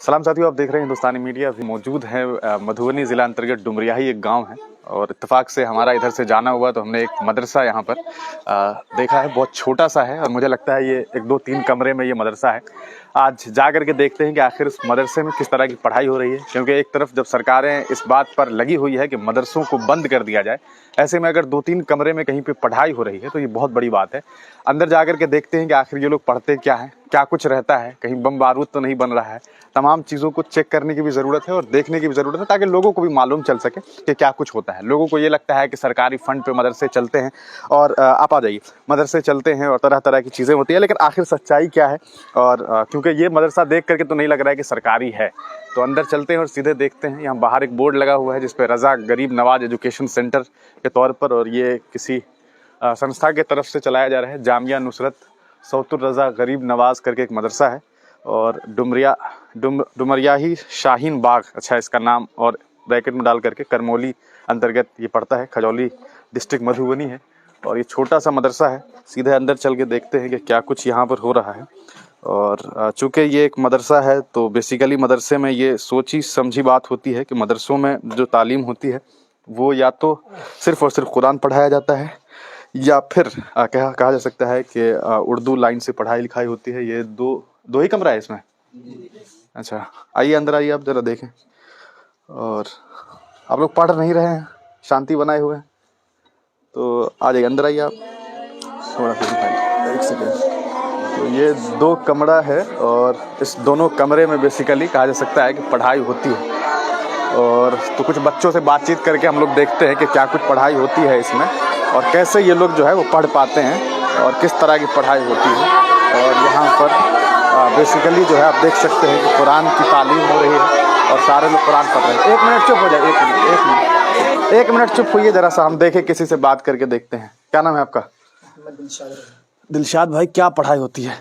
सलाम साथियों, आप देख रहे हैं हिंदुस्तानी मीडिया। अभी मौजूद है मधुबनी जिला अंतर्गत डुमरियाही एक गांव है और इत्तेफाक से हमारा इधर से जाना हुआ तो हमने एक मदरसा यहाँ पर देखा है। बहुत छोटा सा है और मुझे लगता है ये 1-2-3 कमरे में ये मदरसा है। आज जा करके देखते हैं कि आखिर इस मदरसे में किस तरह की पढ़ाई हो रही है, क्योंकि एक तरफ जब सरकारें इस बात पर लगी हुई है कि मदरसों को बंद कर दिया जाए, ऐसे में अगर 2-3 कमरे में कहीं पे पढ़ाई हो रही है तो ये बहुत बड़ी बात है। अंदर जा करके देखते हैं कि आखिर ये लोग पढ़ते क्या हैं, क्या कुछ रहता है, कहीं बम बारूद तो नहीं बन रहा है। तमाम चीज़ों को चेक करने की भी ज़रूरत है और देखने की भी ज़रूरत है, ताकि लोगों को भी मालूम चल सके कि क्या कुछ होता है। लोगों को ये लगता है कि सरकारी फंड पे मदरसे चलते हैं और आप आ जाइए, मदरसे चलते हैं और तरह तरह की चीज़ें होती हैं, लेकिन आखिर सच्चाई क्या है। और क्योंकि ये मदरसा देख करके तो नहीं लग रहा है कि सरकारी है, तो अंदर चलते हैं और सीधे देखते हैं। यहाँ बाहर एक बोर्ड लगा हुआ है जिस पर रज़ा गरीब नवाज एजुकेशन सेंटर के तौर पर, और ये किसी संस्था के तरफ से चलाया जा रहा है। जामिया नुसरत सौतुर रज़ा गरीब नवाज करके एक मदरसा है और डुमरियाही शाहीन बाग, अच्छा इसका नाम, और ब्रैकेट में डाल करके करमौली अंतर्गत ये पड़ता है। खजौली डिस्ट्रिक्ट मधुबनी है और ये छोटा सा मदरसा है। सीधे अंदर चल के देखते हैं कि क्या कुछ यहाँ पर हो रहा है। और चूँकि ये एक मदरसा है तो बेसिकली मदरसे में ये सोची समझी बात होती है कि मदरसों में जो तालीम होती है वो या तो सिर्फ़ और सिर्फ कुरान पढ़ाया जाता है, या फिर कहा जा सकता है कि उर्दू लाइन से पढ़ाई लिखाई होती है। ये दो ही कमरा है इसमें। अच्छा, आइए अंदर आइए, आप ज़रा देखें। और आप लोग पढ़ नहीं रहे हैं, शांति बनाए हुए हैं, तो आ जाइए अंदर आइए आप। थोड़ा सा दिखाइए, एक सेकेंड। तो ये 2 कमरा है और इस दोनों कमरे में बेसिकली कहा जा सकता है कि पढ़ाई होती है। और तो कुछ बच्चों से बातचीत करके हम लोग देखते हैं कि क्या कुछ पढ़ाई होती है इसमें और कैसे ये लोग जो है वो पढ़ पाते हैं और किस तरह की पढ़ाई होती है। और यहाँ पर बेसिकली जो है आप देख सकते हैं कि कुरान की तालीम हो रही है और सारे लोग कुरान पढ़ रहे हैं। 1 मिनट चुप हो जाए, 1 मिनट चुप होइए ज़रा सा, हम देखें, किसी से बात करके देखते हैं। क्या नाम है आपका? दिलशाद भाई, क्या पढ़ाई होती है?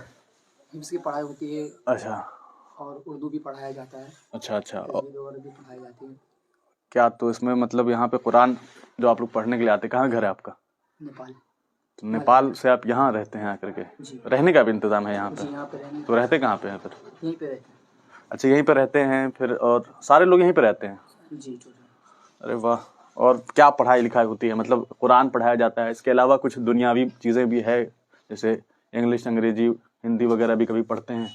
हिफ्ज़ की पढ़ाई होती है। अच्छा, और उर्दू भी पढ़ाया जाता है। अच्छा अच्छा। और भी पढ़ाई जाती है। क्या तो इसमें मतलब यहाँ पे कुरान जो आप लोग पढ़ने के लिए आते, कहाँ घर है आपका? नेपाल। तो नेपाल से आप यहाँ रहते हैं आकर के? रहने का भी इंतज़ाम है यहाँ पे? यहाँ पे रहने। तो रहते कहाँ पे हैं फिर? यहीं पे रहते हैं। अच्छा, यहीं पे रहते हैं फिर, और सारे लोग यहीं पे रहते हैं? जी। अरे वाह। और क्या पढ़ाई लिखाई होती है? मतलब कुरान पढ़ाया जाता है, इसके अलावा कुछ दुनियावी चीज़ें भी है, जैसे इंग्लिश, अंग्रेजी, हिंदी वगैरह भी कभी पढ़ते हैं?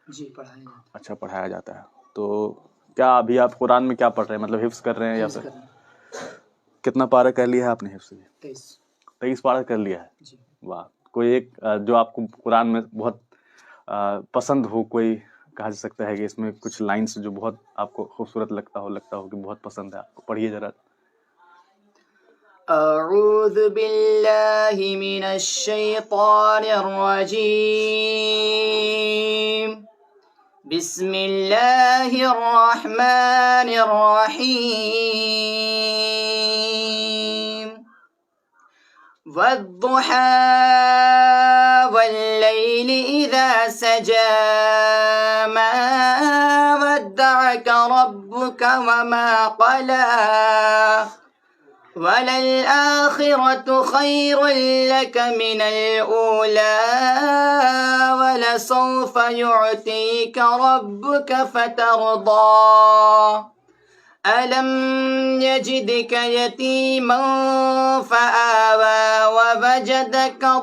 जी, पढ़ाया जाता है। अच्छा, पढ़ाया जाता है। तो क्या अभी आप कुरान में क्या पढ़ रहे हैं, मतलब हिफ्ज़ कर रहे हैं या फिर कितना पारा कर लिया है आपने हिफ्ज़? 23 पारा कर लिया है। जी। वाह। कोई एक जो आपको कुरान में बहुत पसंद हो, कोई कहा जा सकता है कि इसमें कुछ लाइन्स जो बहुत आपको खूबसूरत लगता हो कि बहुत पसंद है आपको, पढ़िए जरा। अऊज़ु बिल्लाहि मिनश शैतानिर रजीम। बिस्मिल्लाहिर रहमानिर रहीम। वद्दुहा वल्लैलि इज़ा सजा मा वद्दअक रब्बुक वमा क़ला वलल-आखिरतु खैरुल लक मिनल ऊला वलसौफ युअतीक रब्बुक फतरदा अलम यजिदक यतीमन फआवा ववजदक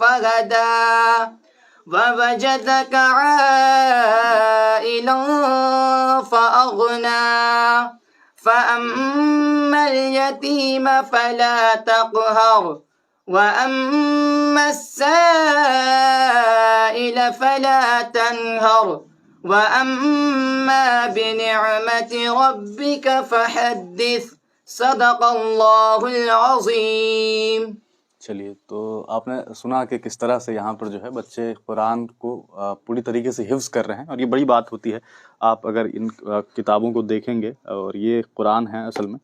फहदा ववजदक आइलन फअगना फअम्मल यतीम फला तक़हर वअम्मस्साइल फला तन्हर वअम्मा बिनिअमति रब्बिक फहद्दिस सदक़ल्लाहुल अज़ीम। चलिए, तो आपने सुना कि किस तरह से यहाँ पर जो है बच्चे कुरान को पूरी तरीके से हिफ्ज़ कर रहे हैं और ये बड़ी बात होती है। आप अगर इन किताबों को देखेंगे, और ये कुरान है असल में,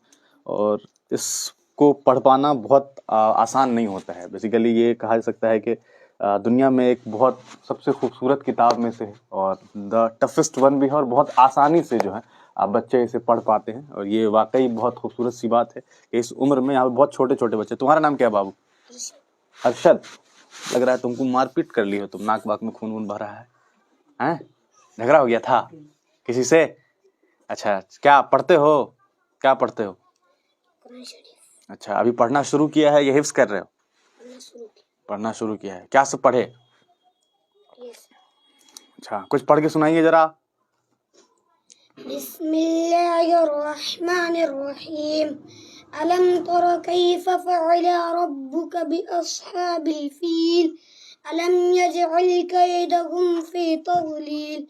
और इसको पढ़ पाना बहुत आसान नहीं होता है। बेसिकली ये कहा जा सकता है कि दुनिया में एक बहुत सबसे खूबसूरत किताब में से है और द टफेस्ट वन भी है, और बहुत आसानी से जो है आप बच्चे इसे पढ़ पाते हैं। और ये वाकई बहुत खूबसूरत सी बात है कि इस उम्र में यहाँ पे बहुत छोटे छोटे बच्चे। तुम्हारा नाम क्या है बाबू? अरशद। लग रहा है तुमको मारपीट कर ली हो तुम, नाक वाक में खून वून भरा है। हैं? झगड़ा हो गया था किसी से? अच्छा, क्या पढ़ते हो? क्या पढ़ते हो? अच्छा, अभी पढ़ना शुरू किया है या हिफ्स कर रहे हो? पढ़ना शुरू किया है। क्या सब पढ़े? अच्छा, कुछ पढ़ के सुनाइए जरा। बिस्मिल्लाहिर्रहमानिर्रहीम अलम तरा कैफ फ़अल रब्बुका बिअस्हाबिल फील अलम यजअल कैदहुम फ़ी तज़लील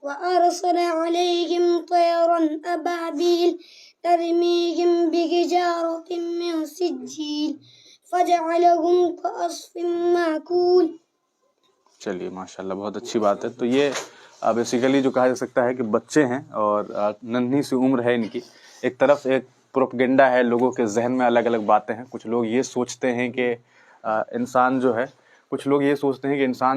व अरसल अलैहिम तयरन अबाबील तरमीहिम बिहिजारतिन मिन सिज्जील फजअलहुम कअस्फिन माकूल। चलिए माशाल्लाह, बहुत अच्छी बात है। तो ये बेसिकली जो कहा जा सकता है कि बच्चे हैं और नन्ही सी उम्र है इनकी। एक तरफ एक प्रोपगेंडा है, लोगों के जहन में अलग अलग बातें हैं। कुछ लोग ये सोचते हैं कि इंसान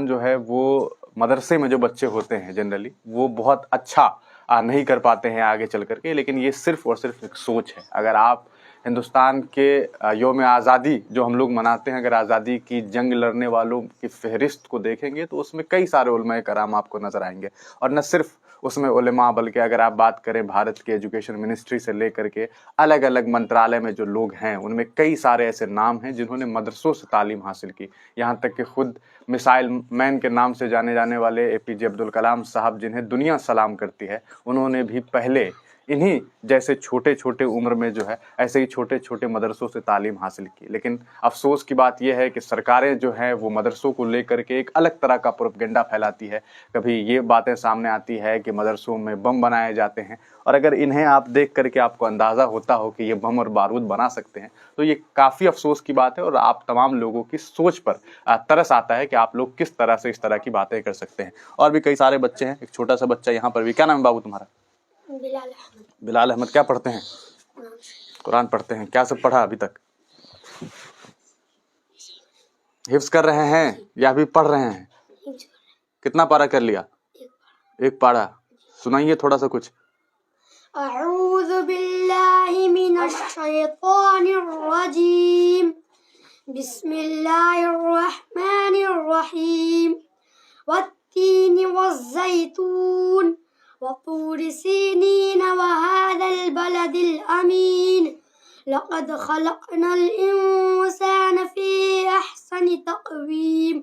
जो है वो मदरसे में जो बच्चे होते हैं जनरली वो बहुत अच्छा नहीं कर पाते हैं आगे चल करके, लेकिन ये सिर्फ और सिर्फ एक सोच है। अगर आप हिंदुस्तान के योम आज़ादी जो हम लोग मनाते हैं, अगर आज़ादी की जंग लड़ने वालों की फहरिस्त को देखेंगे तो उसमें कई सारे उलमाए कराम आपको नज़र आएंगे। और न सिर्फ उसमें उलमा, बल्कि अगर आप बात करें भारत के एजुकेशन मिनिस्ट्री से लेकर के अलग अलग मंत्रालय में जो लोग हैं उनमें कई सारे ऐसे नाम हैं जिन्होंने मदरसों से तालीम हासिल की। यहाँ तक कि खुद मिसाइल मैन के नाम से जाने जाने वाले APJ अब्दुल कलाम साहब, जिन्हें दुनिया सलाम करती है, उन्होंने भी पहले इन्हीं जैसे छोटे छोटे उम्र में जो है ऐसे ही छोटे छोटे मदरसों से तालीम हासिल की। लेकिन अफसोस की बात यह है कि सरकारें जो हैं वो मदरसों को लेकर के एक अलग तरह का प्रोपगेंडा फैलाती है। कभी ये बातें सामने आती है कि मदरसों में बम बनाए जाते हैं, और अगर इन्हें आप देख करके आपको अंदाज़ा होता हो कि ये बम और बारूद बना सकते हैं तो ये काफ़ी अफसोस की बात है। और आप तमाम लोगों की सोच पर तरस आता है कि आप लोग किस तरह से इस तरह की बातें कर सकते हैं। और भी कई सारे बच्चे हैं, एक छोटा सा बच्चा यहाँ पर भी। क्या नाम है बाबू तुम्हारा? बिलाल अहमद। बिलाल अहमद। क्या पढ़ते हैं? कुरान पढ़ते हैं। क्या सब पढ़ा अभी तक? हिफ्ज कर रहे हैं या अभी पढ़ रहे हैं? कितना पारा कर लिया? एक पारा। सुनाइए थोड़ा सा कुछ। अऊज़ु बिल्लाहि मिनश शैतानिर रजीम बिस्मिल्लाहिर रहमानिर रहीम वत्तीनि वज़्ज़ैतून वतूर सीनीन वहाज़ल बलदिल अमीन लक़द खलक़नल इंसान फ़ी अहसनि तक़वीम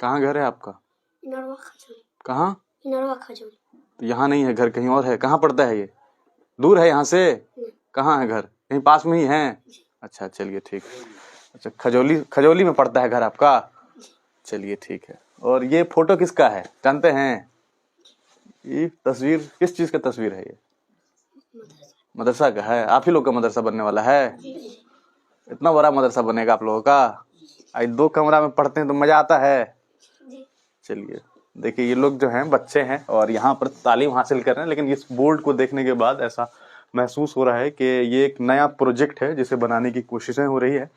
कहाँ घर है आपका? इनरवा खजूरी। कहाँ? इनरवा खजूरी। तो यहाँ नहीं है घर, कहीं और है। कहाँ पड़ता है ये? दूर है यहाँ से? कहाँ है घर? कहीं पास में ही है? अच्छा चलिए ठीक है। अच्छा, खजौली में पड़ता है घर आपका? चलिए ठीक है। और ये फोटो किसका है जानते हैं? ये तस्वीर किस चीज का तस्वीर है? ये मदरसा का है। आप ही लोग का मदरसा बनने वाला है? इतना बड़ा मदरसा बनेगा आप लोगों का? आज 2 कमरा में पढ़ते हैं तो मजा आता है। चलिए देखिए, ये लोग जो हैं बच्चे हैं और यहाँ पर तालीम हासिल कर रहे हैं, लेकिन इस बोर्ड को देखने के बाद ऐसा महसूस हो रहा है कि ये एक नया प्रोजेक्ट है जिसे बनाने की कोशिशें हो रही है।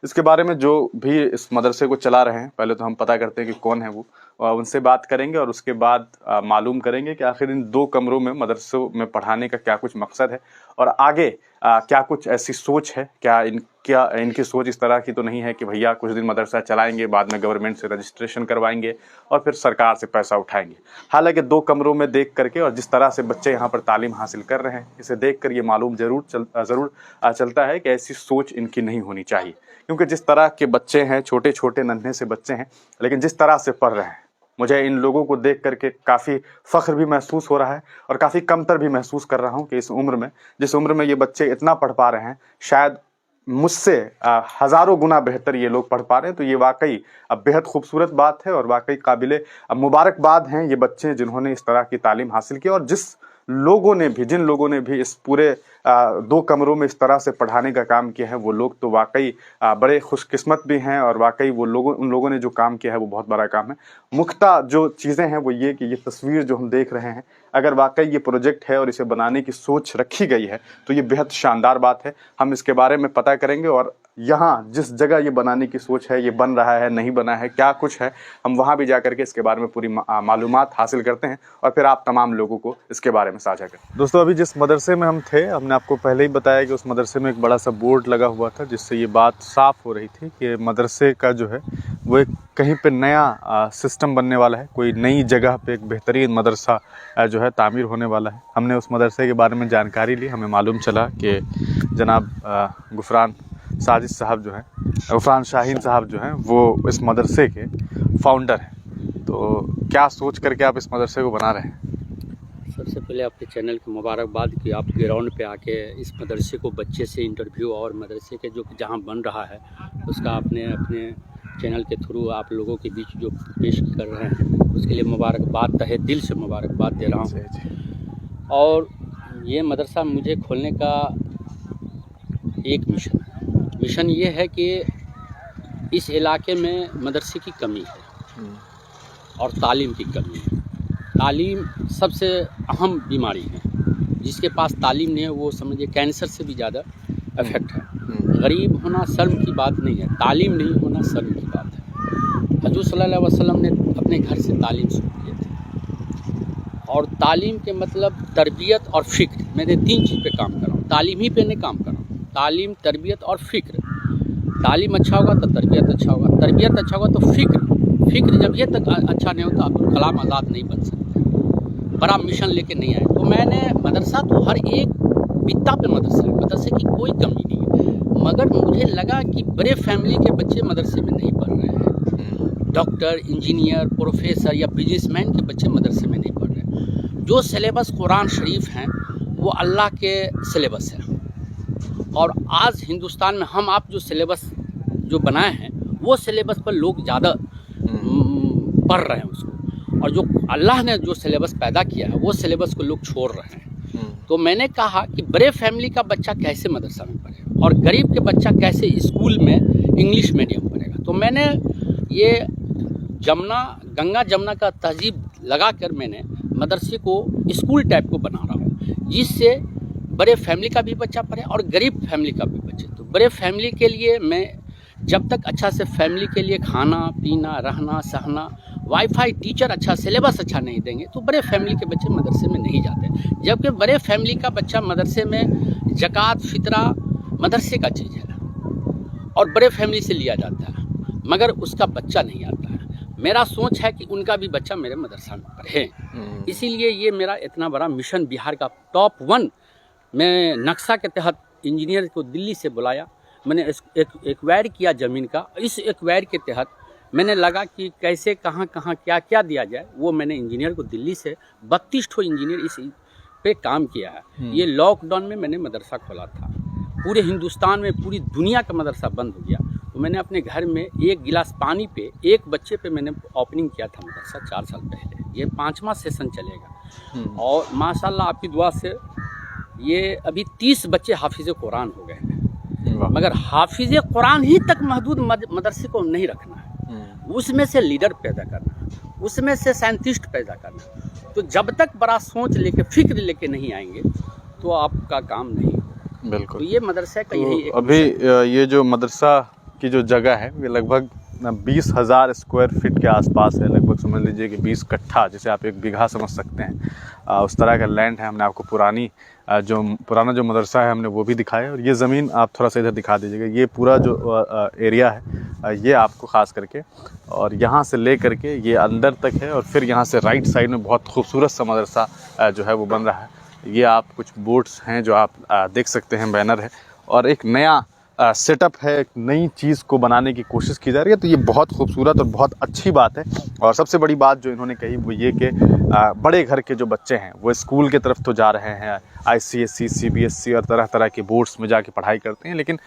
इसके बारे में जो भी इस मदरसे को चला रहे हैं, पहले तो हम पता करते हैं कि कौन है वो, उनसे बात करेंगे और उसके बाद मालूम करेंगे कि आखिर इन 2 कमरों में मदरसों में पढ़ाने का क्या कुछ मकसद है और आगे क्या कुछ ऐसी सोच है। क्या इनकी सोच इस तरह की तो नहीं है कि भैया कुछ दिन मदरसा चलाएंगे, बाद में गवर्नमेंट से रजिस्ट्रेशन करवाएंगे और फिर सरकार से पैसा उठाएंगे। हालांकि 2 कमरों में देख करके और जिस तरह से बच्चे यहाँ पर तालीम हासिल कर रहे हैं, इसे देख कर ये मालूम ज़रूर चलता है कि ऐसी सोच इनकी नहीं होनी चाहिए। क्योंकि जिस तरह के बच्चे हैं, छोटे छोटे नन्हे से बच्चे हैं, लेकिन जिस तरह से पढ़ रहे हैं, मुझे इन लोगों को देख करके काफ़ी फ़ख्र भी महसूस हो रहा है और काफ़ी कमतर भी महसूस कर रहा हूँ कि इस उम्र में, जिस उम्र में ये बच्चे इतना पढ़ पा रहे हैं, शायद मुझसे हज़ारों गुना बेहतर ये लोग पढ़ पा रहे हैं। तो ये वाकई बेहद खूबसूरत बात है और वाकई काबिल मुबारकबाद हैं ये बच्चे जिन्होंने इस तरह की तालीम हासिल की। और जिन लोगों ने भी इस पूरे 2 कमरों में इस तरह से पढ़ाने का काम किया है, वो लोग तो वाकई बड़े खुशकिस्मत भी हैं और वाकई उन लोगों ने जो काम किया है वो बहुत बड़ा काम है। मुख्ता जो चीज़ें हैं वो ये कि ये तस्वीर जो हम देख रहे हैं, अगर वाकई ये प्रोजेक्ट है और इसे बनाने की सोच रखी गई है तो ये बेहद शानदार बात है। हम इसके बारे में पता करेंगे और यहाँ जिस जगह ये बनाने की सोच है, ये बन रहा है नहीं बना है, क्या कुछ है, हम वहाँ भी जा करके इसके बारे में पूरी मालूमात हासिल करते हैं और फिर आप तमाम लोगों को इसके बारे में साझा करें। दोस्तों, अभी जिस मदरसे में हम थे, हमने आपको पहले ही बताया कि उस मदरसे में एक बड़ा सा बोर्ड लगा हुआ था, जिससे ये बात साफ़ हो रही थी कि मदरसे का जो है वो एक कहीं पे नया सिस्टम बनने वाला है, कोई नई जगह पे एक बेहतरीन मदरसा जो है तामीर होने वाला है। हमने उस मदरसे के बारे में जानकारी ली, हमें मालूम चला कि जनाब गुफरान साजिद साहब जो हैं, गुफरान शाहीन साहब जो हैं, वो इस मदरसे के फाउंडर हैं। तो क्या सोच करके आप इस मदरसे को बना रहे हैं? सबसे पहले आपके चैनल की मुबारकबाद कि आप ग्राउंड पे आके इस मदरसे को बच्चे से इंटरव्यू और मदरसे के जो जहाँ बन रहा है उसका आपने अपने चैनल के थ्रू आप लोगों के बीच जो पेश कर रहे हैं, उसके लिए मुबारकबाद, तहे दिल से मुबारकबाद दे रहा हूँ। और ये मदरसा मुझे खोलने का एक मिशन ये है कि इस इलाके में मदरसे की कमी है और तालीम की कमी है। तालीम सबसे अहम बीमारी है, जिसके पास तालीम नहीं है वो समझिए कैंसर से भी ज़्यादा इफेक्ट है। गरीब होना शर्म की बात नहीं है, तालीम नहीं होना शर्म की बात है। हजूर सल्लल्लाहु अलैहि वसल्लम ने अपने घर से तालीम शुरू किए थे और तालीम के मतलब तरबियत और फ़िक्र। मैंने 3 चीज़ पे काम कर रहा हूँ, तालीम ही पे नहीं काम कर रहा हूँ, तालीम, तरबियत और फ़िक्र। तालीम अच्छा होगा तो तरबियत अच्छा होगा, तरबियत अच्छा होगा तो फ़िक्र जब ये तक अच्छा नहीं होता अब्दुल कलाम आज़ाद नहीं बन सकते। बड़ा मिशन लेके नहीं आए। तो मैंने मदरसा तो हर एक बित्ता पे मदरसा है, मदरसे की कोई कमी नहीं है, मगर मुझे लगा कि बड़े फैमिली के बच्चे मदरसे में नहीं पढ़ रहे हैं। डॉक्टर, इंजीनियर, प्रोफेसर या बिजनेसमैन के बच्चे मदरसे में नहीं पढ़ रहे। जो सिलेबस कुरान शरीफ हैं वो अल्लाह के सिलेबस है, और आज हिंदुस्तान में हम आप जो सिलेबस जो बनाए हैं वो सिलेबस पर लोग ज़्यादा पढ़ रहे हैं उसको, और जो अल्लाह ने जो सिलेबस पैदा किया है वो सिलेबस को लोग छोड़ रहे हैं। तो मैंने कहा कि बड़े फैमिली का बच्चा कैसे मदरसा में पढ़ेगा और गरीब के बच्चा कैसे स्कूल में इंग्लिश मीडियम पढ़ेगा। तो मैंने ये गंगा जमुना का तहजीब लगा कर मैंने मदरसे को स्कूल टाइप को बना रहा हूँ, जिससे बड़े फैमिली का भी बच्चा पढ़े और गरीब फैमिली का भी बच्चे। तो बड़े फैमिली के लिए मैं जब तक अच्छा से फैमिली के लिए खाना पीना रहना सहना, वाईफाई, टीचर अच्छा, सिलेबस अच्छा नहीं देंगे तो बड़े फैमिली के बच्चे मदरसे में नहीं जाते। जबकि बड़े फैमिली का बच्चा मदरसे में ज़कात फितरा मदरसे का चीज़ है और बड़े फैमिली से लिया जाता है, मगर उसका बच्चा नहीं आता है। मेरा सोच है कि उनका भी बच्चा मेरे मदरसा में पढ़े, इसीलिए ये मेरा इतना बड़ा मिशन बिहार का टॉप 1। मैं नक्शा के तहत इंजीनियर को दिल्ली से बुलाया, मैंने एक्वायर किया ज़मीन का। इस एक्वायर के तहत मैंने लगा कि कैसे कहाँ क्या क्या दिया जाए, वो मैंने इंजीनियर को दिल्ली से 32 ठो इंजीनियर इस पे काम किया है। ये लॉकडाउन में मैंने मदरसा खोला था, पूरे हिंदुस्तान में पूरी दुनिया का मदरसा बंद हो गया, तो मैंने अपने घर में 1 गिलास पानी पे 1 बच्चे पे मैंने ओपनिंग किया था मदरसा 4 साल पहले। ये 5वां सेशन चलेगा और माशाल्लाह आपकी दुआ से ये अभी 30 बच्चे हाफिज़ कुरान हो गए हैं। मगर हाफिज़ कुरान ही तक महदूद मदरसे को नहीं रखना है, उसमें से लीडर पैदा करना, उसमें से साइंटिस्ट पैदा करना। तो जब तक बड़ा सोच लेके फिक्र लेके नहीं आएंगे तो आपका काम नहीं होगा। बिल्कुल। तो ये मदरसा का यही एक अभी ये जो मदरसा की जो जगह है ये लगभग 20,000 स्क्वायर फीट के आसपास है, लगभग समझ लीजिए कि 20 कट्ठा, जिसे आप 1 बीघा समझ सकते हैं, उस तरह का लैंड है। हमने आपको पुराना जो मदरसा है हमने वो भी दिखाया, और ये ज़मीन आप थोड़ा सा इधर दिखा दीजिएगा। ये पूरा जो एरिया है ये आपको ख़ास करके, और यहाँ से ले करके ये अंदर तक है, और फिर यहाँ से राइट साइड में बहुत खूबसूरत सा मदरसा जो है वो बन रहा है। ये आप कुछ बोर्ड्स हैं जो आप देख सकते हैं, बैनर है, और एक नया सेटअप है, एक नई चीज़ को बनाने की कोशिश की जा रही है। तो ये बहुत खूबसूरत और बहुत अच्छी बात है। और सबसे बड़ी बात जो इन्होंने कही वो ये कि बड़े घर के जो बच्चे हैं वो स्कूल की तरफ तो जा रहे हैं, ICSE, CBSE और तरह तरह के बोर्ड्स में जाके पढ़ाई करते हैं, लेकिन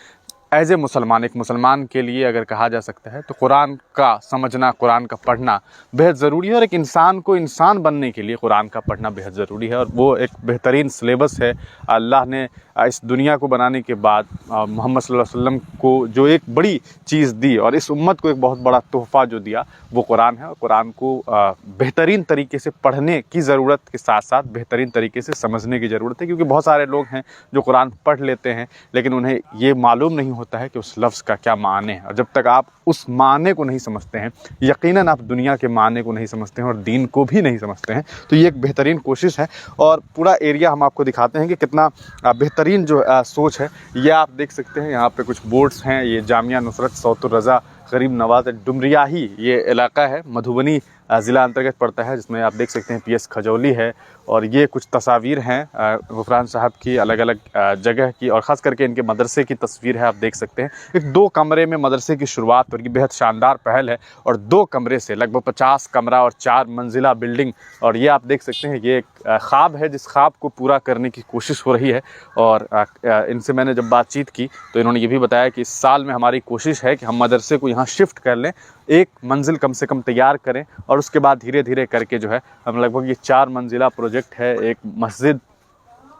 एज ए मुसलमान, एक मुसलमान के लिए अगर कहा जा सकता है तो कुरान का समझना, कुरान का पढ़ना बेहद ज़रूरी है। और एक इंसान को इंसान बनने के लिए कुरान का पढ़ना बेहद ज़रूरी है, और वो एक बेहतरीन सिलेबस है। अल्लाह ने इस दुनिया को बनाने के बाद मोहम्मद सल्लल्लाहु अलैहि वसल्लम को जो एक बड़ी चीज़ दी और इस उम्मत को एक बहुत बड़ा तोहफ़ा जो दिया वो कुरान है। और कुरान को बेहतरीन तरीके से पढ़ने की ज़रूरत के साथ साथ बेहतरीन तरीके से समझने की ज़रूरत है, क्योंकि बहुत सारे लोग हैं जो कुरान पढ़ लेते हैं लेकिन उन्हें ये मालूम नहीं होता है कि उस लफ्ज़ का क्या माने है। और जब तक आप उस माने को नहीं समझते हैं, यकीनन आप दुनिया के माने को नहीं समझते हैं और दीन को भी नहीं समझते हैं। तो ये एक बेहतरीन कोशिश है और पूरा एरिया हम आपको दिखाते हैं कि कितना बेहतरीन जो सोच है। ये आप देख सकते हैं, यहाँ पे कुछ बोर्ड्स हैं। ये जामिया नुसरत सौतुर रज़ा गरीब नवाज डुमरियाही ये इलाका है, मधुबनी ज़िला अंतर्गत पड़ता है, जिसमें आप देख सकते हैं PS खजौली है। और ये कुछ तस्वीर हैं गुफरान साहब की अलग अलग जगह की, और ख़ास करके इनके मदरसे की तस्वीर है। आप देख सकते हैं एक 2 कमरे में मदरसे की शुरुआत हो रही, बेहद शानदार पहल है। और 2 कमरे से लगभग 50 कमरा और 4 मंजिला बिल्डिंग। और ये आप देख सकते हैं ये एक ख्वाब है जिस ख्वाब को पूरा करने की कोशिश हो रही है। और इनसे मैंने जब बातचीत की तो इन्होंने ये भी बताया कि इस साल में हमारी कोशिश है कि हम मदरसे को यहाँ शिफ्ट कर लें, एक मंजिल कम से कम तैयार करें और उसके बाद धीरे धीरे करके जो है हम लगभग ये 4 मंजिला प्रोजेक्ट है। एक मस्जिद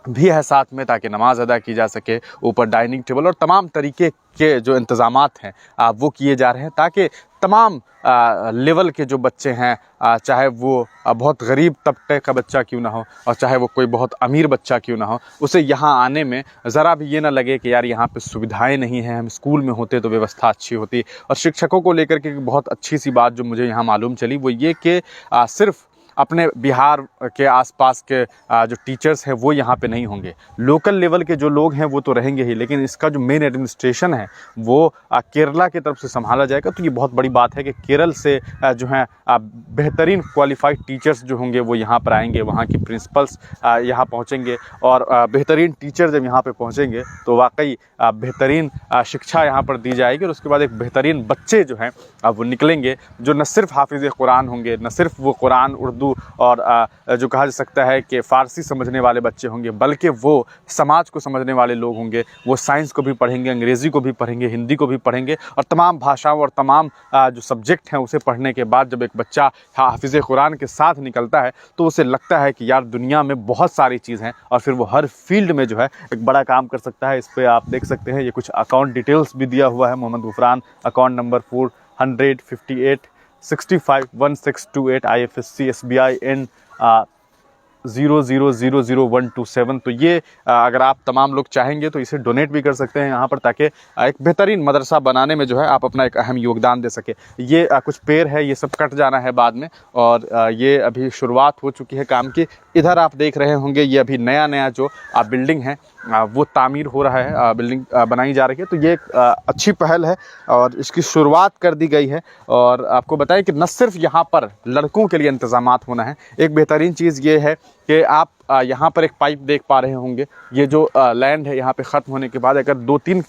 भी है साथ में ताकि नमाज अदा की जा सके, ऊपर डाइनिंग टेबल और तमाम तरीके के जो इंतज़ामात हैं वो किए जा रहे हैं ताकि तमाम लेवल के जो बच्चे हैं, चाहे वो बहुत गरीब तबके का बच्चा क्यों ना हो और चाहे वो कोई बहुत अमीर बच्चा क्यों ना हो, उसे यहाँ आने में ज़रा भी ये ना लगे कि यार यहाँ पे सुविधाएं नहीं हैं, हम स्कूल में होते तो व्यवस्था अच्छी होती। और शिक्षकों को लेकर के बहुत अच्छी सी बात जो मुझे यहाँ मालूम चली वो ये कि सिर्फ़ अपने बिहार के आसपास के जो टीचर्स हैं वो यहाँ पे नहीं होंगे, लोकल लेवल के जो लोग हैं वो तो रहेंगे ही, लेकिन इसका जो मेन एडमिनिस्ट्रेशन है वो केरला की तरफ से संभाला जाएगा। तो ये बहुत बड़ी बात है कि केरल से जो हैं बेहतरीन क्वालिफाइड टीचर्स जो होंगे वो यहाँ पर आएंगे, वहाँ की प्रिंसिपल्स यहाँ पहुँचेंगे और बेहतरीन टीचर जब यहाँ पर पहुँचेंगे तो वाकई बेहतरीन शिक्षा यहाँ पर दी जाएगी। और उसके बाद एक बेहतरीन बच्चे जो हैं वो निकलेंगे जो न सिर्फ हाफिज़ कुरान होंगे, न सिर्फ वो कुरान उर्दू और जो कहा जा सकता है कि फ़ारसी समझने वाले बच्चे होंगे, बल्कि वो समाज को समझने वाले लोग होंगे। वो साइंस को भी पढ़ेंगे, अंग्रेज़ी को भी पढ़ेंगे, हिंदी को भी पढ़ेंगे और तमाम भाषाओं और तमाम जो सब्जेक्ट हैं उसे पढ़ने के बाद जब एक बच्चा हाफिज़ कुरान के साथ निकलता है तो उसे लगता है कि यार दुनिया में बहुत सारी चीज़ हैं और फिर वो हर फील्ड में जो है एक बड़ा काम कर सकता है। इस पर आप देख सकते हैं ये कुछ अकाउंट डिटेल्स भी दिया हुआ है। Mohammad Gufran account number 458 65 1628 IFSC SBI N 000127। तो ये अगर आप तमाम लोग चाहेंगे तो इसे डोनेट भी कर सकते हैं यहाँ पर, ताकि एक बेहतरीन मदरसा बनाने में जो है आप अपना एक अहम योगदान दे सके। ये कुछ पेड़ है, ये सब कट जाना है बाद में और ये अभी शुरुआत हो चुकी है काम की। इधर आप देख रहे होंगे ये अभी नया जो बिल्डिंग है वो तामीर हो रहा है, बिल्डिंग बनाई जा रही है। तो ये एक अच्छी पहल है और इसकी शुरुआत कर दी गई है। और आपको बताएं कि न सिर्फ यहाँ पर लड़कों के लिए इंतज़ामात होना है, एक बेहतरीन चीज़ ये है कि आप यहाँ पर एक पाइप देख पा रहे होंगे। ये जो लैंड है यहाँ पे ख़त्म होने के बाद अगर 2-3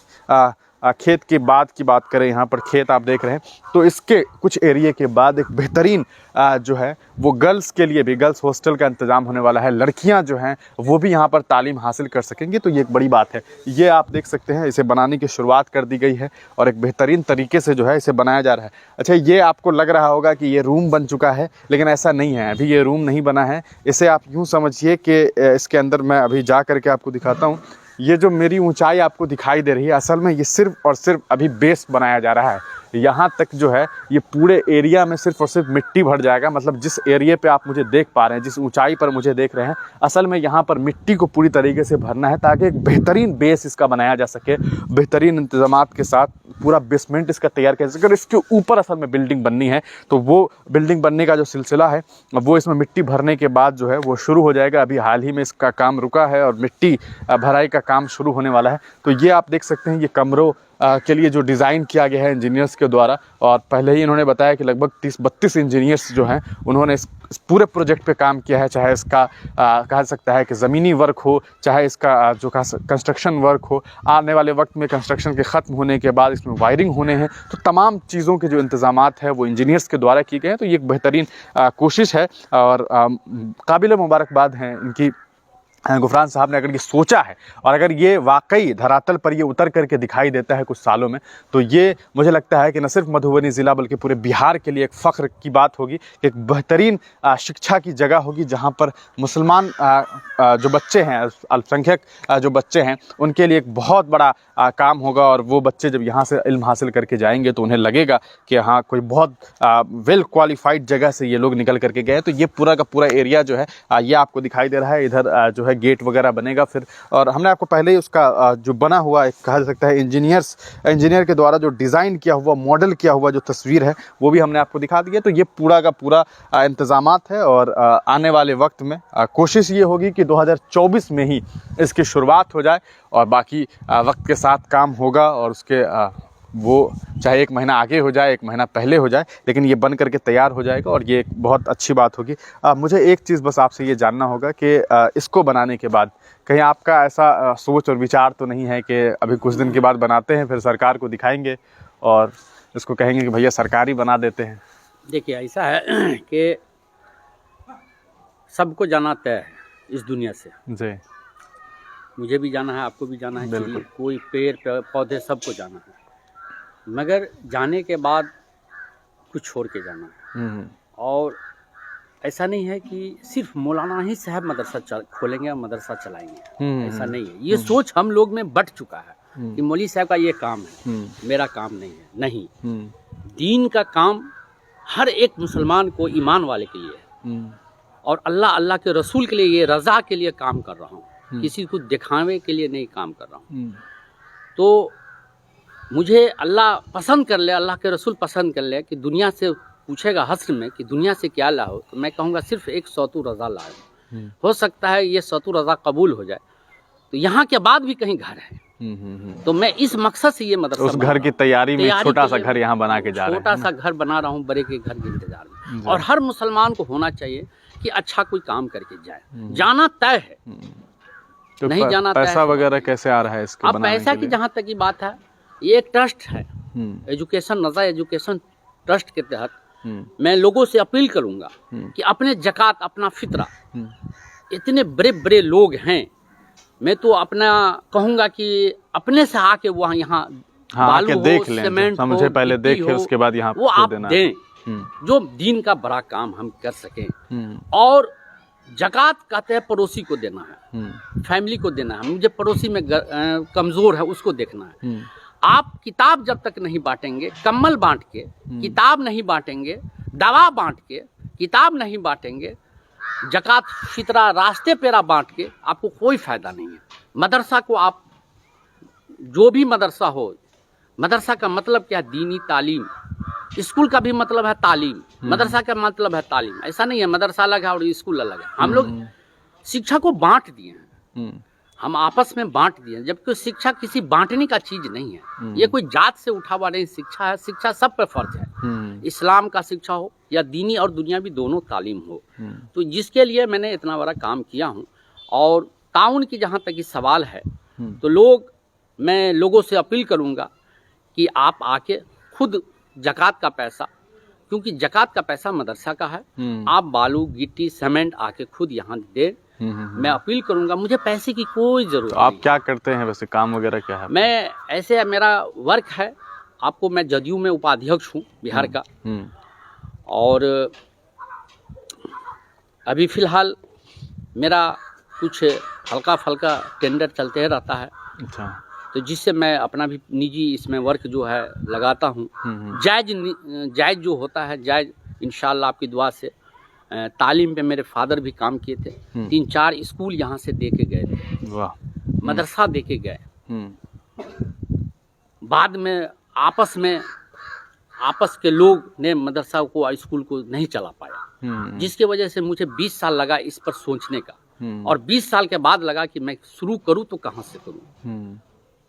खेत के बाद की बात करें, यहाँ पर खेत आप देख रहे हैं, तो इसके कुछ एरिया के बाद एक बेहतरीन जो है वो गर्ल्स के लिए भी गर्ल्स हॉस्टल का इंतज़ाम होने वाला है। लड़कियां जो हैं वो भी यहाँ पर तालीम हासिल कर सकेंगी। तो ये एक बड़ी बात है। ये आप देख सकते हैं इसे बनाने की शुरुआत कर दी गई है और एक बेहतरीन तरीके से जो है इसे बनाया जा रहा है। अच्छा, ये आपको लग रहा होगा कि ये रूम बन चुका है, लेकिन ऐसा नहीं है, अभी ये रूम नहीं बना है। इसे आप यूँ समझिए कि इसके अंदर मैं अभी जा करके आपको दिखाता हूँ। ये जो मेरी ऊंचाई आपको दिखाई दे रही है, असल में ये सिर्फ और सिर्फ अभी बेस बनाया जा रहा है। यहाँ तक जो है ये पूरे एरिया में सिर्फ और सिर्फ मिट्टी भर जाएगा। मतलब जिस एरिया पे आप मुझे देख पा रहे हैं, जिस ऊंचाई पर मुझे देख रहे हैं, असल में यहाँ पर मिट्टी को पूरी तरीके से भरना है ताकि एक बेहतरीन बेस इसका बनाया जा सके, बेहतरीन इंतजामात के साथ पूरा बेसमेंट इसका तैयार किया जा सके। और इसके ऊपर असल में बिल्डिंग बननी है, तो वो बिल्डिंग बनने का जो सिलसिला है वो इसमें मिट्टी भरने के बाद जो है वो शुरू हो जाएगा। अभी हाल ही में इसका काम रुका है और मिट्टी भराई का काम शुरू होने वाला है। तो ये आप देख सकते हैं ये कमरों के लिए जो डिज़ाइन किया गया है इंजीनियर्स के द्वारा, और पहले ही इन्होंने बताया कि लगभग 30-32 इंजीनियर्स जो हैं उन्होंने इस पूरे प्रोजेक्ट पे काम किया है। चाहे इसका कहा सकता है कि ज़मीनी वर्क हो, चाहे इसका जो कंस्ट्रक्शन वर्क हो, आने वाले वक्त में कंस्ट्रक्शन के ख़त्म होने के बाद इसमें वायरिंग होने हैं, तो तमाम चीज़ों के जो इंतज़ामात है वो इंजीनियर्स के द्वारा किए गए हैं। तो ये एक बेहतरीन कोशिश है और काबिल मुबारकबाद हैं इनकी गुफरान साहब ने अगर ये सोचा है और अगर ये वाकई धरातल पर ये उतर करके दिखाई देता है कुछ सालों में, तो ये मुझे लगता है कि न सिर्फ मधुबनी ज़िला बल्कि पूरे बिहार के लिए एक फ़ख्र की बात होगी, एक बेहतरीन शिक्षा की जगह होगी जहाँ पर मुसलमान जो बच्चे हैं, अल्पसंख्यक जो बच्चे हैं, उनके लिए एक बहुत बड़ा काम होगा। और वो बच्चे जब यहाँ से इल्म हासिल करके जाएंगे तो उन्हें लगेगा कि हाँ कोई बहुत वेल क्वालिफाइड जगह से ये लोग निकल करके गए। तो ये पूरा का पूरा एरिया जो है ये आपको दिखाई दे रहा है। इधर जो है गेट वगैरह बनेगा फिर, और हमने आपको पहले ही उसका जो बना हुआ एक कहा जा सकता है इंजीनियर के द्वारा जो डिज़ाइन किया हुआ, मॉडल किया हुआ जो तस्वीर है वो भी हमने आपको दिखा दिया। तो ये पूरा का पूरा इंतज़ामात है और आने वाले वक्त में कोशिश ये होगी कि 2024 में ही इसकी शुरुआत हो जाए और बाकी वक्त के साथ काम होगा और उसके वो चाहे 1 महीना आगे हो जाए 1 महीना पहले हो जाए, लेकिन ये बन करके तैयार हो जाएगा और ये एक बहुत अच्छी बात होगी। मुझे एक चीज़ बस आपसे ये जानना होगा कि इसको बनाने के बाद कहीं आपका ऐसा सोच और विचार तो नहीं है कि अभी कुछ दिन के बाद बनाते हैं फिर सरकार को दिखाएंगे और इसको कहेंगे कि भैया सरकारी बना देते हैं? देखिए ऐसा है कि सबको जाना तय है इस दुनिया से जी, मुझे भी जाना है, आपको भी जाना है, बिल्कुल। कोई पेड़ पौधे सबको जाना है, मगर जाने के बाद कुछ छोड़ के जाना है। और ऐसा नहीं है कि सिर्फ मौलाना ही साहब मदरसा खोलेंगे और मदरसा चलाएंगे, ऐसा नहीं है। ये सोच हम लोग में बट चुका है कि मौलवी साहब का ये काम है, मेरा काम नहीं है। नहीं, दीन का काम हर एक मुसलमान को, ईमान वाले के लिए है और अल्लाह के रसूल के लिए, ये रज़ा के लिए काम कर रहा हूँ, किसी को दिखावे के लिए नहीं काम कर रहा हूँ। तो मुझे अल्लाह पसंद कर ले, अल्लाह के रसूल पसंद कर ले कि दुनिया से पूछेगा हश्र में कि दुनिया से क्या लाओ, तो मैं कहूँगा सिर्फ एक सौतु रज़ा लाओ। हो सकता है ये सौतु रज़ा कबूल हो जाए तो यहाँ के बाद भी कहीं घर है। तो मैं इस मकसद से ये मदरसा, उस घर की तैयारी में छोटा सा घर यहाँ बना के जा रहे हैं, छोटा सा घर बना रहा हूँ बड़े के घर के इंतजार में। और हर मुसलमान को होना चाहिए कि अच्छा कोई काम करके जाए, जाना तय है। तो नहीं जाना पैसा वगैरह कैसे आ रहा है इसके अब बनाने पैसा के की लिए? जहाँ तक की बात है, ये एक ट्रस्ट है, एजुकेशन नज़ा एजुकेशन ट्रस्ट के तहत मैं लोगों से अपील करूंगा कि अपने ज़कात, अपना फितरा, इतने बड़े बड़े लोग हैं, मैं तो अपना कहूंगा कि अपने से आके वहाँ यहाँ बालू हो, देख लें, सीमेंट हो, समझे पहले मिट्टी देखे हो, उसके बाद यहाँ वो आप देना दें, जो दीन का बड़ा काम हम कर सकें। और ज़कात कहते हैं पड़ोसी को देना है, फैमिली को देना है, मुझे पड़ोसी में कमज़ोर है उसको देखना है। आप किताब जब तक नहीं बांटेंगे, कम्बल बांट के किताब नहीं बांटेंगे, दवा बांट के किताब नहीं बांटेंगे, ज़कात फितरा रास्ते पेरा बांट के आपको कोई फ़ायदा नहीं है। मदरसा को आप, जो भी मदरसा हो, मदरसा का मतलब क्या है? दीनी तालीम। स्कूल का भी मतलब है तालीम, मदरसा का मतलब है तालीम। ऐसा नहीं है मदरसा अलग है और स्कूल अलग है। हम लोग शिक्षा को बांट दिए हैं, हम आपस में बांट दिए, जबकि शिक्षा किसी बांटने का चीज नहीं है। ये कोई जात से उठा हुआ नहीं शिक्षा है, शिक्षा सब पे फर्ज है। इस्लाम का शिक्षा हो या दीनी और दुनियावी दोनों तालीम हो। तो जिसके लिए मैंने इतना बड़ा काम किया हूँ। और ताउन की जहाँ तक इस सवाल है, तो मैं लोगों से अपील करूँगा कि आप आके खुद ज़कात का पैसा, क्योंकि ज़कात का पैसा मदरसा का है, आप बालू गिट्टी सीमेंट आके खुद यहाँ दे। मैं अपील करूंगा, मुझे पैसे की कोई जरूरत तो आप नहीं। क्या करते हैं वैसे, काम वगैरह क्या है? मैं ऐसे, मेरा वर्क है, आपको मैं जदयू में उपाध्यक्ष हूँ बिहार का। और अभी फिलहाल मेरा कुछ हल्का फल्का टेंडर चलते रहता है, अच्छा, तो जिससे मैं अपना भी निजी इसमें वर्क जो है लगाता हूँ। जायज़ जो होता है जायज़, इंशाल्लाह आपकी दुआ से। तालीम पे मेरे फादर भी काम किए थे, 3-4 स्कूल यहाँ से दे के गए थे, वाह, मदरसा दे के गए। बाद में आपस के लोग ने मदरसा को, स्कूल को नहीं चला पाया, जिसकी वजह से मुझे 20 साल लगा इस पर सोचने का। और 20 साल के बाद लगा कि मैं शुरू करूँ तो कहाँ से करूँ,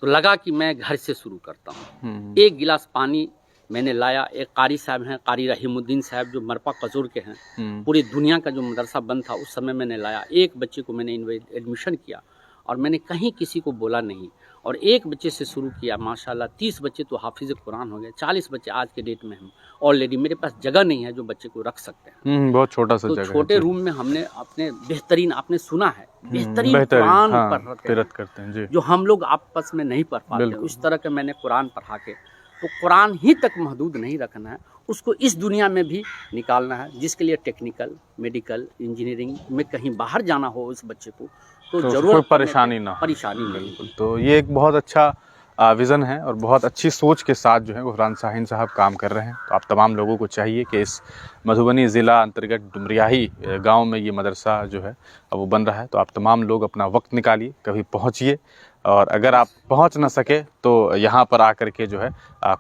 तो लगा कि मैं घर से शुरू करता हूँ। 1 गिलास पानी मैंने लाया, एक कारी साहब हैं, कारी रहीमुद्दीन साहब, जो मरपा कजूर के हैं, पूरी दुनिया का जो मदरसा बंद था उस समय मैंने लाया। एक बच्चे को मैंने एडमिशन किया और मैंने कहीं किसी को बोला नहीं। और एक बच्चे से शुरू किया, माशाल्लाह 30 बच्चे तो हाफिज़ कुरान हो गए, 40 बच्चे आज के डेट में हम ऑलरेडी, मेरे पास जगह नहीं है जो बच्चे को रख सकते हैं। बहुत छोटा सा तो जगह छोटे है। रूम में हमने अपने बेहतरीन, आपने सुना है बेहतरीन कुरान हाँ, पढ़ रहे तिरत करते हैं जी। जो हम लोग आपस में नहीं पढ़ पाते, बिल्कुल। उस तरह के मैंने कुरान पढ़ा के, तो कुरान ही तक महदूद नहीं रखना है, उसको इस दुनिया में भी निकालना है, जिसके लिए टेक्निकल, मेडिकल, इंजीनियरिंग में कहीं बाहर जाना हो उस बच्चे को, तो तो जरूर कोई परेशानी ना हो। परेशानी नहीं। बिल्कुल। तो ये एक बहुत अच्छा विज़न है और बहुत अच्छी सोच के साथ जो है गुफरान शाहीन साहब काम कर रहे हैं। तो आप तमाम लोगों को चाहिए कि इस मधुबनी ज़िला अंतर्गत डुमरियाही गांव में ये मदरसा जो है अब वो बन रहा है। तो आप तमाम लोग अपना वक्त निकालिए, कभी पहुंचिए, और अगर आप पहुंच ना सके तो यहाँ पर आकर के जो है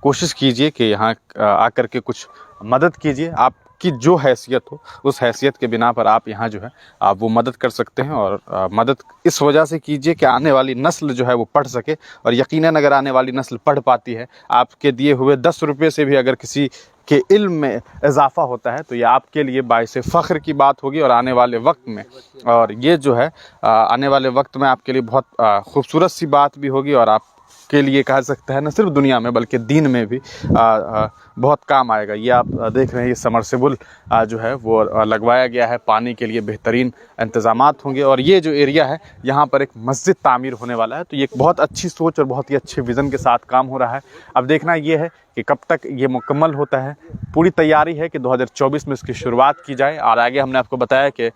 कोशिश कीजिए कि यहाँ आकर के कुछ मदद कीजिए। आपकी जो हैसियत हो उस हैसियत के बिना पर आप यहाँ जो है आप वो मदद कर सकते हैं। और मदद इस वजह से कीजिए कि आने वाली नस्ल जो है वो पढ़ सके, और यकीनन अगर आने वाली नस्ल पढ़ पाती है, आपके दिए हुए 10 रुपये से भी अगर किसी के इल्म में इजाफा होता है तो ये आपके लिए बाइसे फ़ख्र की बात होगी। और आने वाले वक्त में, और ये जो है आने वाले वक्त में आपके लिए बहुत खूबसूरत सी बात भी होगी, और आपके लिए कहा सकता है न सिर्फ दुनिया में बल्कि दीन में भी बहुत काम आएगा। ये आप देख रहे हैं, ये समरसेबुल जो है वो लगवाया गया है, पानी के लिए बेहतरीन इंतज़ामात होंगे, और ये जो एरिया है यहाँ पर एक मस्जिद तामीर होने वाला है। तो ये एक बहुत अच्छी सोच और बहुत ही अच्छे विज़न के साथ काम हो रहा है। अब देखना ये है कि कब तक ये मुकम्मल होता है। पूरी तैयारी है कि 2024 में इसकी शुरुआत की जाए, और आगे हमने आपको बताया कि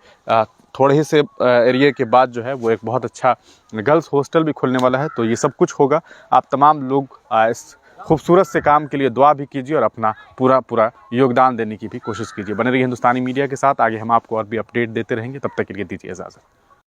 थोड़े ही से एरिया के बाद जो है वो एक बहुत अच्छा गर्ल्स हॉस्टल भी खुलने वाला है। तो ये सब कुछ होगा। आप तमाम लोग इस खूबसूरत से काम के लिए दुआ भी कीजिए और अपना पूरा योगदान देने की भी कोशिश कीजिए। बने रहिए हिंदुस्तानी मीडिया के साथ, आगे हम आपको और भी अपडेट देते रहेंगे। तब तक के लिए दीजिए इजाज़त।